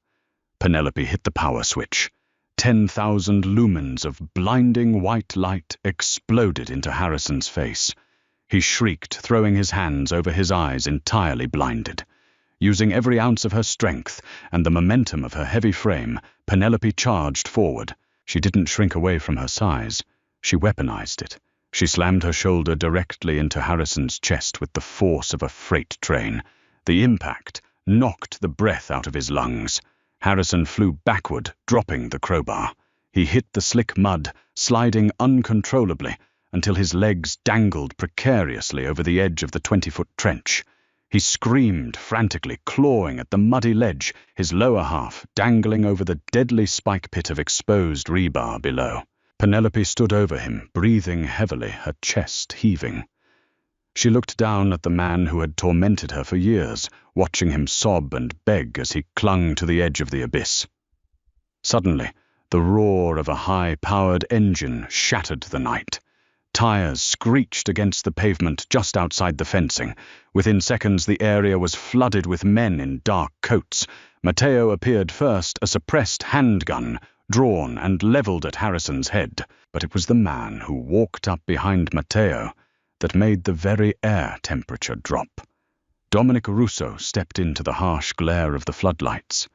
Penelope hit the power switch. 10,000 lumens of blinding white light exploded into Harrison's face. he shrieked, throwing his hands over his eyes, entirely blinded. Using every ounce of her strength and the momentum of her heavy frame, Penelope charged forward. She didn't shrink away from her size. She weaponized it. She slammed her shoulder directly into Harrison's chest with the force of a freight train. The impact knocked the breath out of his lungs. Harrison flew backward, dropping the crowbar. He hit the slick mud, sliding uncontrollably, until his legs dangled precariously over the edge of the 20-foot trench. He screamed frantically, clawing at the muddy ledge, his lower half dangling over the deadly spike pit of exposed rebar below. Penelope stood over him, breathing heavily, her chest heaving. She looked down at the man who had tormented her for years, watching him sob and beg as he clung to the edge of the abyss. Suddenly, the roar of a high-powered engine shattered the night. Tires screeched against the pavement just outside the fencing. Within seconds, the area was flooded with men in dark coats. Matteo appeared first, a suppressed handgun, drawn and leveled at Harrison's head. But it was the man who walked up behind Matteo that made the very air temperature drop. Dominic Russo stepped into the harsh glare of the floodlights.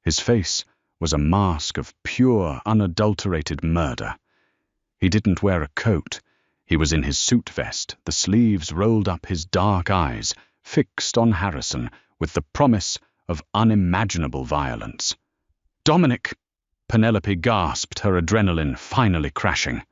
His face was a mask of pure, unadulterated murder. He didn't wear a coat. He was in his suit vest, the sleeves rolled up, his dark eyes fixed on Harrison with the promise of unimaginable violence. "Dominic!" Penelope gasped, her adrenaline finally crashing.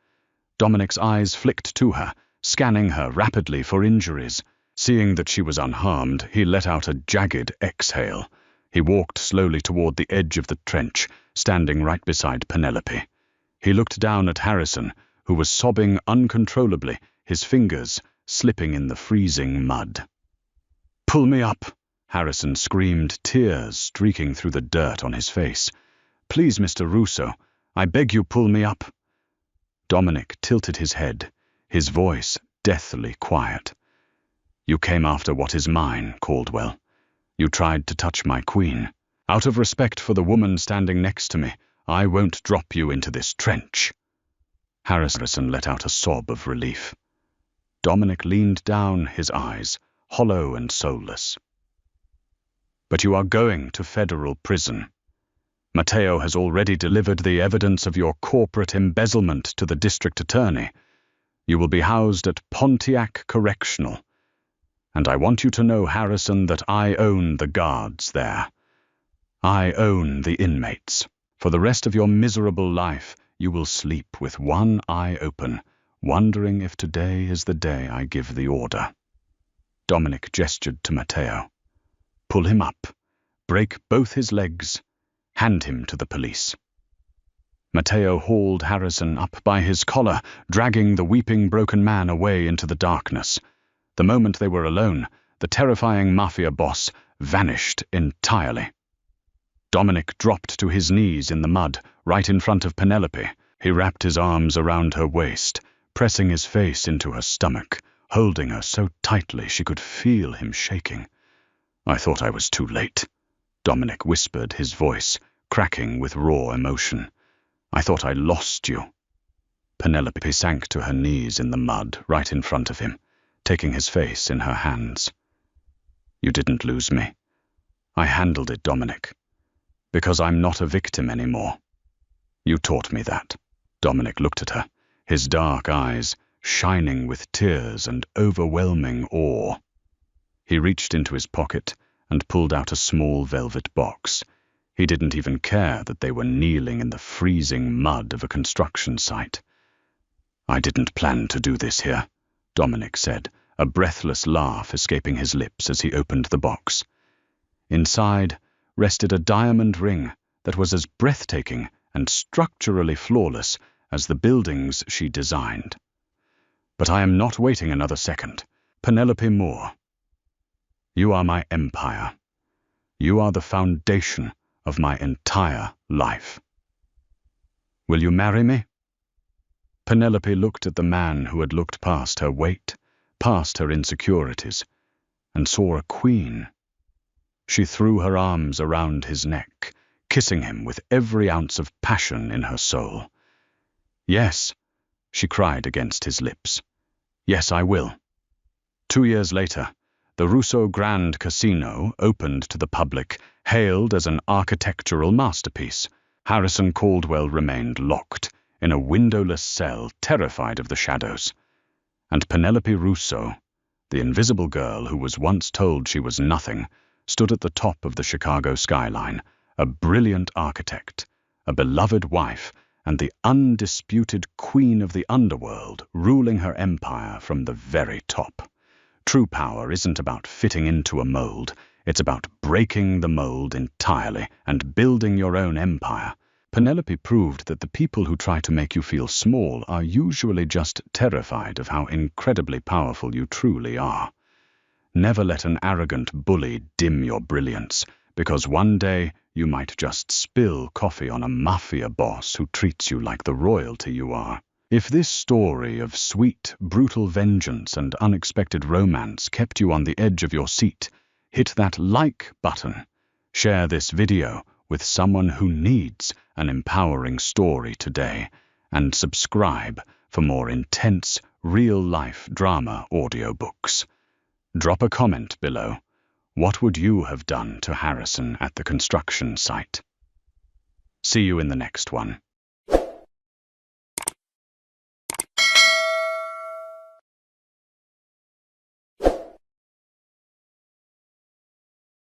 Dominic's eyes flicked to her, scanning her rapidly for injuries. Seeing that she was unharmed, he let out a jagged exhale. He walked slowly toward the edge of the trench, standing right beside Penelope. He looked down at Harrison, who was sobbing uncontrollably, his fingers slipping in the freezing mud. "Pull me up!" Harrison screamed, tears streaking through the dirt on his face. "Please, Mr. Russo, I beg you, pull me up." Dominic tilted his head, his voice deathly quiet. "You came after what is mine, Caldwell. You tried to touch my queen. Out of respect for the woman standing next to me, I won't drop you into this trench." Harrison let out a sob of relief. Dominic leaned down, his eyes hollow and soulless. "But you are going to federal prison. Matteo has already delivered the evidence of your corporate embezzlement to the district attorney. You will be housed at Pontiac Correctional. And I want you to know, Harrison, that I own the guards there. I own the inmates. For the rest of your miserable life, you will sleep with one eye open, wondering if today is the day I give the order." Dominic gestured to Matteo. "Pull him up. Break both his legs. Hand him to the police." Matteo hauled Harrison up by his collar, dragging the weeping, broken man away into the darkness. The moment they were alone, the terrifying mafia boss vanished entirely. Dominic dropped to his knees in the mud, right in front of Penelope. He wrapped his arms around her waist, pressing his face into her stomach, holding her so tightly she could feel him shaking. "I thought I was too late," Dominic whispered, his voice cracking with raw emotion. "I thought I lost you." Penelope sank to her knees in the mud right in front of him, taking his face in her hands. "You didn't lose me. I handled it, Dominic. Because I'm not a victim anymore. You taught me that." Dominic looked at her, his dark eyes shining with tears and overwhelming awe. He reached into his pocket and pulled out a small velvet box. He didn't even care that they were kneeling in the freezing mud of a construction site. "I didn't plan to do this here," Dominic said, a breathless laugh escaping his lips as he opened the box. Inside rested a diamond ring that was as breathtaking and structurally flawless as the buildings she designed. "But I am not waiting another second. Penelope Moore, you are my empire. You are the foundation of my entire life. Will you marry me?" Penelope looked at the man who had looked past her weight, past her insecurities, and saw a queen. She threw her arms around his neck, kissing him with every ounce of passion in her soul. "Yes," she cried against his lips. "Yes, I will." 2 years later, the Russo Grand Casino opened to the public, hailed as an architectural masterpiece. Harrison Caldwell remained locked in a windowless cell, terrified of the shadows. And Penelope Russo, the invisible girl who was once told she was nothing, stood at the top of the Chicago skyline, a brilliant architect, a beloved wife, and the undisputed queen of the underworld, ruling her empire from the very top. True power isn't about fitting into a mold, it's about breaking the mold entirely and building your own empire. Penelope proved that the people who try to make you feel small are usually just terrified of how incredibly powerful you truly are. Never let an arrogant bully dim your brilliance, because one day you might just spill coffee on a mafia boss who treats you like the royalty you are. If this story of sweet, brutal vengeance and unexpected romance kept you on the edge of your seat, hit that like button. Share this video with someone who needs an empowering story today, and subscribe for more intense, real-life drama audiobooks. Drop a comment below. What would you have done to Harrison at the construction site? See you in the next one.